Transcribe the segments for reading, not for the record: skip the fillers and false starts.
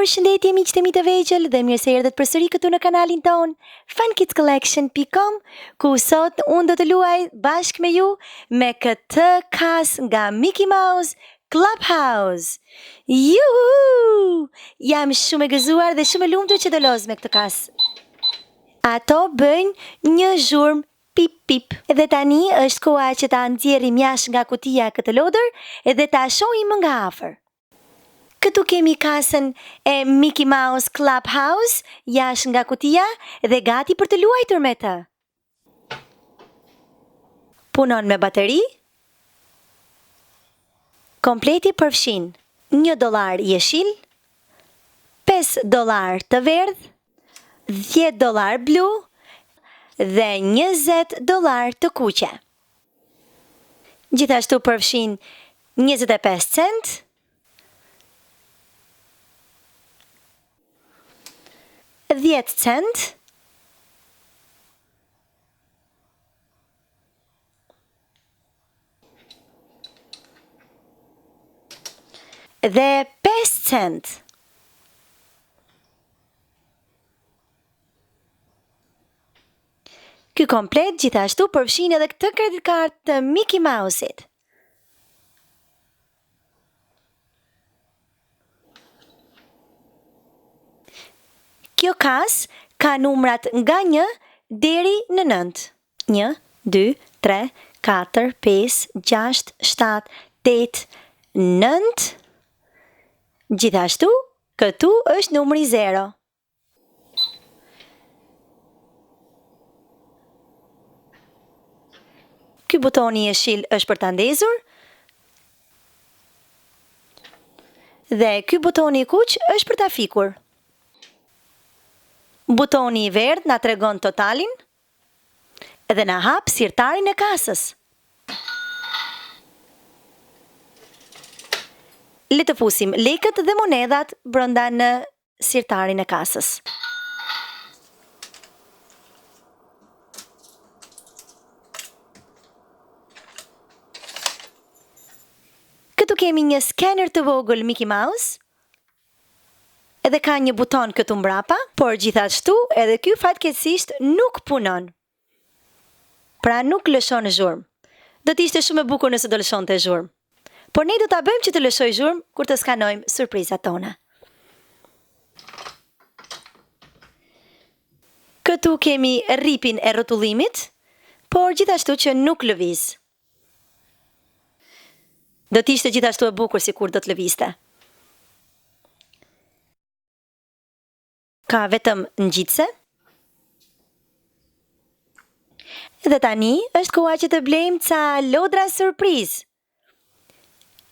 Përshëndetje miqtë e mi të vegjël dhe mirë se erdhët përsëri këtu në kanalin ton funkidscollection.com, ku sot unë do të luaj bashkë me ju me këtë kas nga Mickey Mouse Clubhouse. Juhu! Jam shumë e gëzuar dhe shumë e lumtur që do loz me këtë kas. Ato bëjnë një zhurmë pip pip. Dhe tani është koha që ta nxjerrim jashtë nga kutia këtë lodër edhe ta shohim më nga afër. Këtu kemi kasën e Mickey Mouse Clubhouse jashtë nga kutia dhe gati për të luajtur me të. Punon me bateri. Kompleti përfshin $1 jeshil, $5 të verdh, $10 blu dhe $20 të kuqe. Gjithashtu përfshin 25 cent, 10 cent, dhe 5 cent. Ky komplet gjithashtu përfshin edhe këtë kreditkartë të Mickey Mouseit. Kjo kas ka numrat nga 1 deri në 9. 1, 2, 3, 4, 5, 6, 7, 8, 9. Gjithashtu, këtu është numri 0. Ky butoni jeshil është për ta ndezur dhe ky butoni i kuq është për ta fikur. Butoni i verdh na tregon totalin dhe na hap sirtarin e kasës. Le të fusim lekët dhe monedhat brenda në sirtarin e kasës. Këtu kemi një scanner të vogël Mickey Mouse. Edhe ka një buton këtu mbrapa, por gjithashtu edhe ky fatkeqësisht nuk punon. Pra nuk lëshon zhurmë. Do të ishte shumë e bukur nëse do lëshonte zhurmë. Por ne do ta bëjmë që të lëshoj zhurmë kur të skanojmë surprizat tona. Këtu kemi rripin e rrotullimit, por gjithashtu që nuk lëviz. Do të ishte gjithashtu e bukur sikur do të lëvizte. Ka vetëm ngjitse. Dhe tani është koha që të blejmë ca lodra surprize.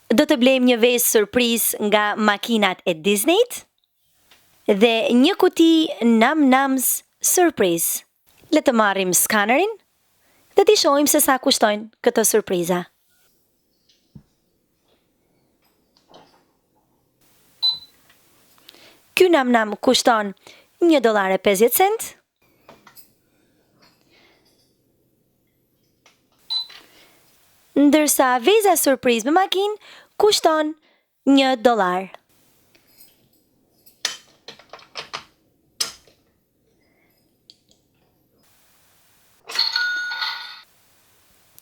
Do të blejmë një Veze Surprize nga makinat e Disneyt dhe një kuti Nams Surprize. Le të marrim skanerin dhe t'i shohim se sa kushtojnë këto surpriza. Ky nam kushton $1.50, ndërsa Veze Surprize me makinë kushton $1.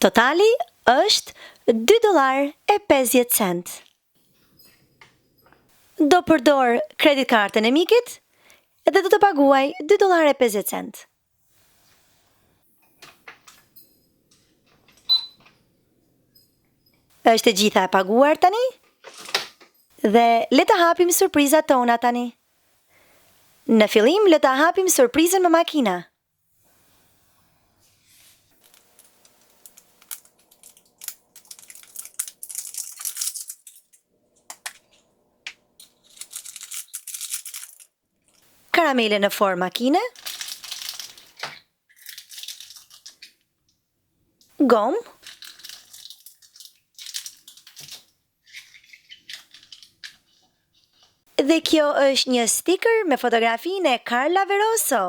Totali është $2.50. Do përdor kreditkartën e Mikit edhe do të paguaj $2.50. Është e gjitha e paguar tani dhe le të hapim surprizat tona tani. Në fillim le të hapim surprizën me makina. Karamele në formë makine, gomë, dhe kjo është një sticker me fotografinë e Carla Veroso.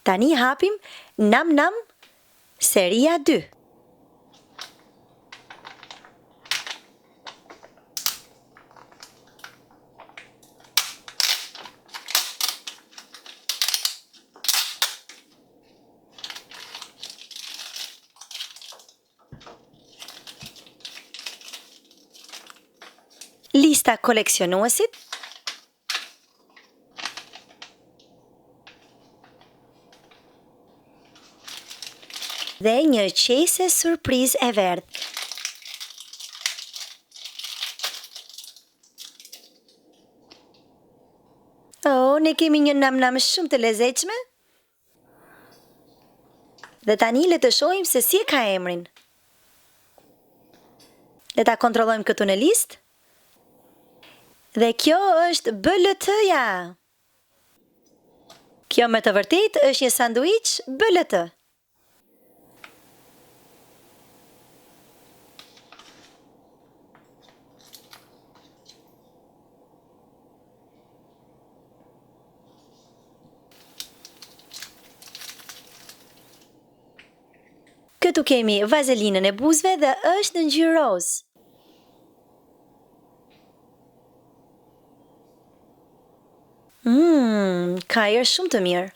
Tani hapim Nam seria 2. lista koleksionuesit, dhe një qese surpriz e verdhë. Oh, ne kemi një nam-nam shumë të lezetshme. Dhe tani le të shohim se si e ka emrin. Le ta kontrollojmë këtu në listë. Dhe kjo është BLT-ja. Kjo me të vërtet është një sanduiç BLT. Këtu kemi vazelinën e buzëve dhe është në ngjyrë roz. Ka erë shumë të mirë.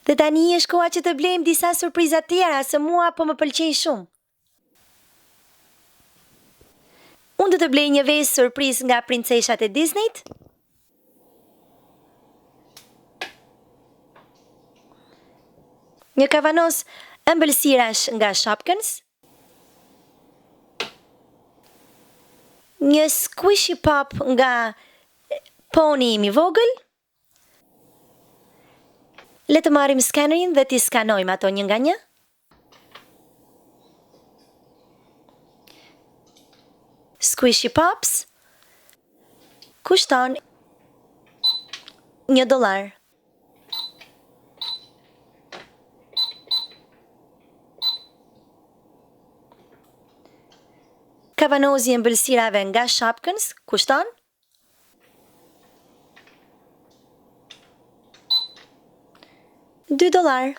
Dhe tani është koha që të blejmë disa surpriza tjera, se mua po më pëlqejnë shumë. Unë do të blej një vezë surprizë nga princeshat e Disneyt. Një kavanos ëmbëlsirash nga Shopkins. Një squishy pop nga poni im i vogël. Le të marrim skanerin dhe t'i skanojmë ato një nga një. Squishy pops kushton $1. Kavanozi e ëmbëlsirave nga Shopkins kushton $2.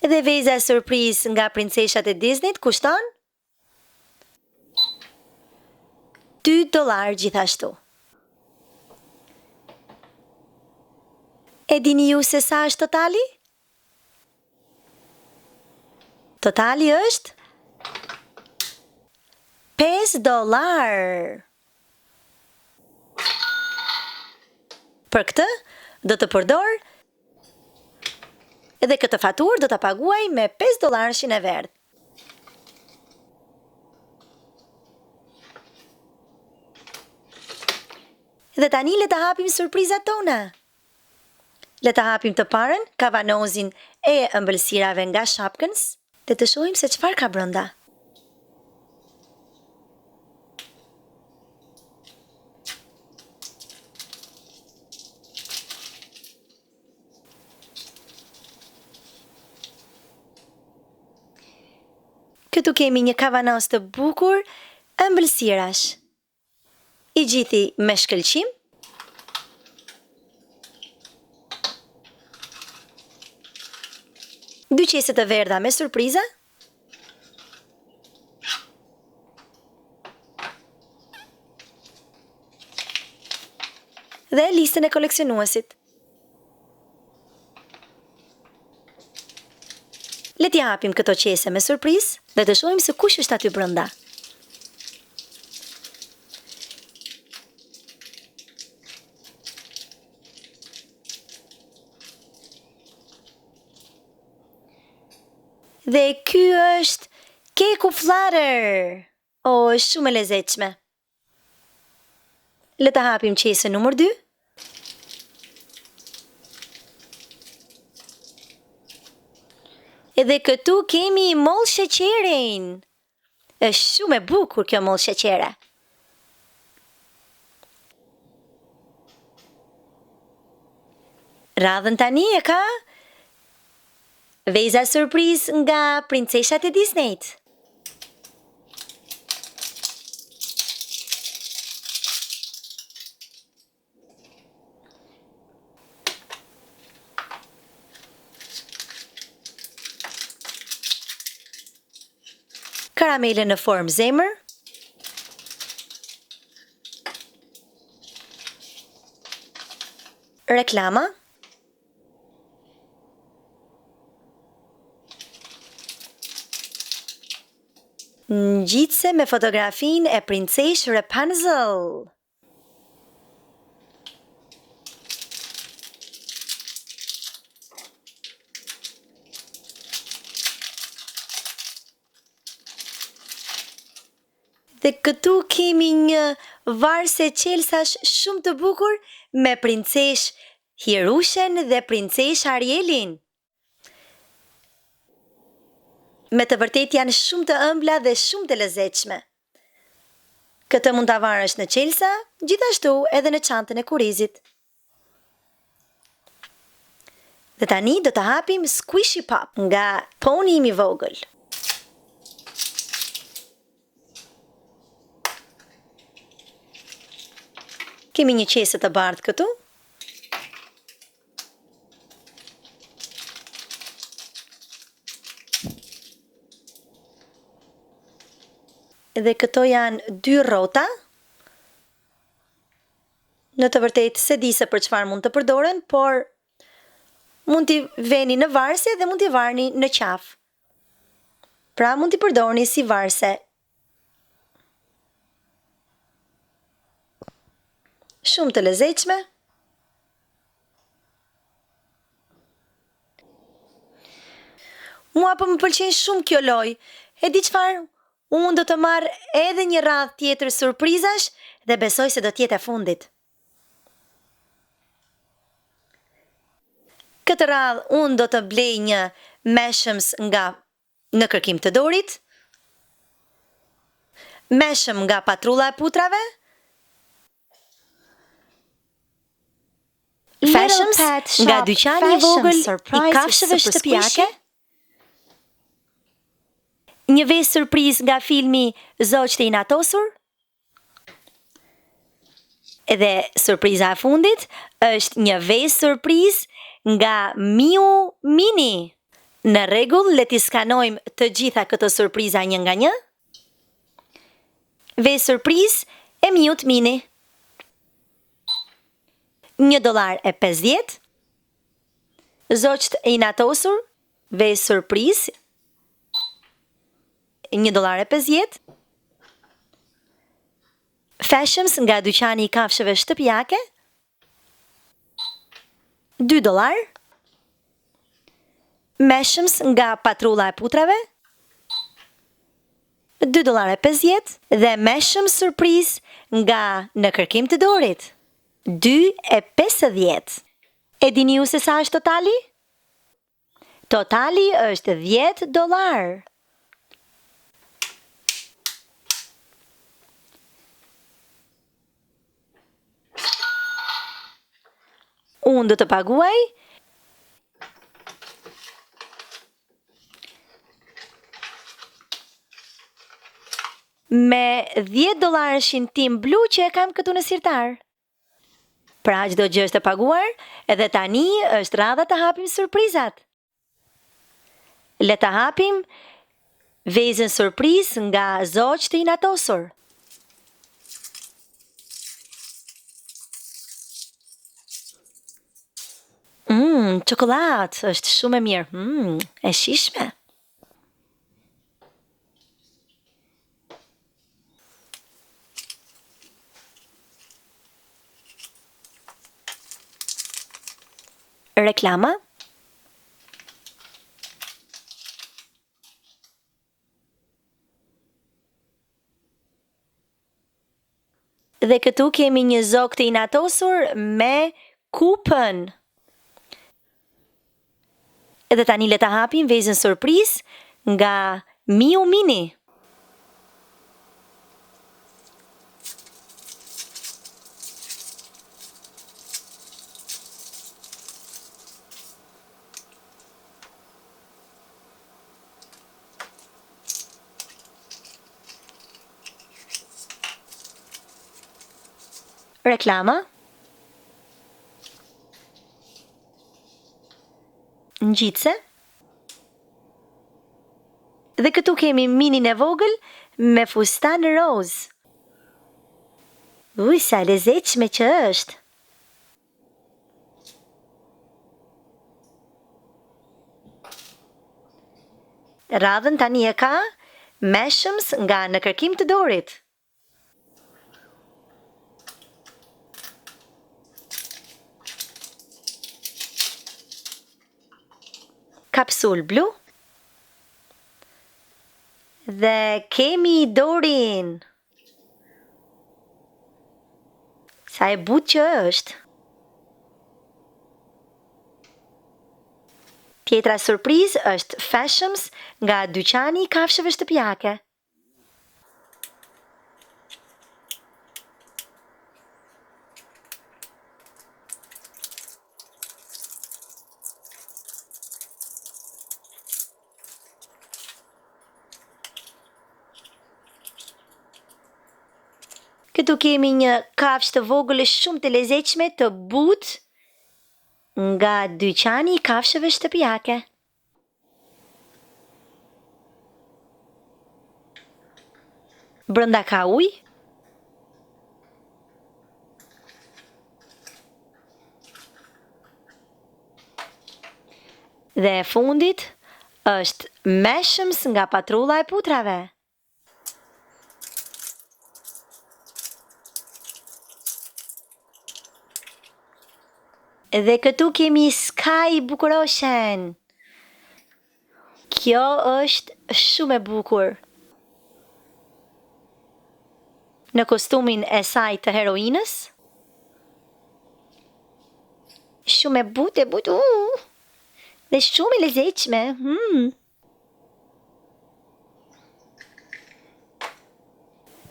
Edhe Veze Surprize nga princeshat e Disneyt kushton $2 gjithashtu. E dini ju se sa është totali? Totali është $5. Për këtë, do të përdor edhe këtë faturë do të paguaj me $5 e verdh. Dhe tani le të hapim surprizat tona. Le të hapim të parën, kavanozin e ëmbëlsirave nga Shopkins, dhe të shohim se çfarë ka brenda. Këtu kemi një kavanoz të bukur ëmbëlsirash. I gjithi me shkëlqim. Dy qese të verdha me surpriza. Dhe listën e koleksionuesit. Le t'i hapim këto qese me surprizë dhe të shohim se kush është aty brenda. Dhe ky është keku flutter. Është shumë e lezetshme. Le të hapim qesën numër 2. Edhe këtu kemi mollë sheqerin. Është shumë e bukur kjo mollë sheqere. Radhën tani e ka Veze Surprize nga princeshat e Disneyt. Karamele në formë zemër. Reklama. Ngjitse me fotografinë e princeshë Rapunzel. Dhe këtu kemi një varse qelsash shumë të bukur me princesh Hirushen dhe princesh Arielin. Me të vërtet janë shumë të ëmbla dhe shumë të lezetshme. Këtë mund ta varësh në qelsa, gjithashtu edhe në çantën e kurrizit. Dhe tani do të hapim Squishy Pop nga poni im i vogël. Kemi një qese të bardhë këtu. Dhe këto janë 2 rrota. Në të vërtetë se di se për çfarë mund të përdoren, por mund t'i veni në varse dhe mund t'i varni në qafë. Pra mund t'i përdorni si varse. Shumë të lezetshme. Mua po më pëlqen shumë kjo lojë. E di çfarë? Unë do të marr edhe një radhë tjetër surprizash dhe besoj se do të jetë e fundit. Këtë radhë unë do të blej një Mashems nga në kërkim të dorit, Mashem nga patrulla e putrave, Mashems nga dyqani i vogël i kafshëve shtëpiake, një Veze Surprize nga filmi Zogjtë e Inatosur, edhe surpriza e fundit është një Veze Surprize nga Miu Mini. Në rregull, le t'i skanojmë të gjitha këto surpriza një nga një. Veze Surprize e Miut Mini. $1.50. Zogjtë e Inatosur, Veze Surprize, $1.50. Mashems nga dyqani i kafshëve shtëpiake, $2. Mashems nga patrulla e putrave, $2.50 dhe Mashems Surprize nga në kërkim të dorit, $2.50. E dini ju se sa është totali? Totali është $10. Unë do të paguaj me $10 tim blu që e kam këtu në sirtar. Pra çdo gjë është e paguar, edhe tani është radha të hapim surprizat. Le të hapim Veze Surprize nga Zogjtë e Inatosur. Çokoladë, është shumë e mirë. E shishme. Reklama. Dhe këtu kemi një zog të inatosur me kupën. Edhe tani le ta hapim Veze Surprize nga Miu Mini. Reklama. Ngjitse. Dhe këtu kemi minin e vogël me fustan roz. Uj, sa lezetshme që është. Radhën tani e ka Mashems nga Në kërkim të dorit. Kapsul blu. Dhe kemi dorin. Sa e butë që është. Tjetra surprizë është Mashems nga dyqani i kafshëve shtëpiake. Këtu kemi një kafshë të vogël shumë të lezetshme të butë nga dyqani i kafshëve shtëpiake. Brenda ka ujë. Dhe e fundit është Mashems nga patrulla e putrave. Dhe këtu kemi Sky bukuroshen. Kjo është shumë e bukur. Në kostumin e saj të heroinës. Shumë e butë, dhe shumë e lezetshme.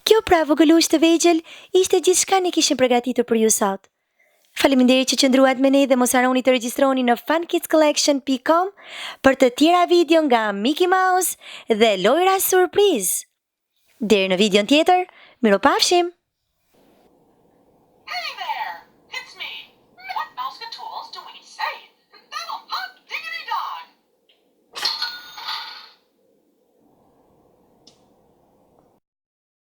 Kjo pra vogëlush të vegjël ishte gjithçka ne kishim përgatitur për ju sot. Faleminderit që qëndruat me ne dhe mos harroni të regjistroni në funkidscollection.com për të tjera video nga Mickey Mouse dhe lojra surprize. Deri në videon tjetër, miropafshim!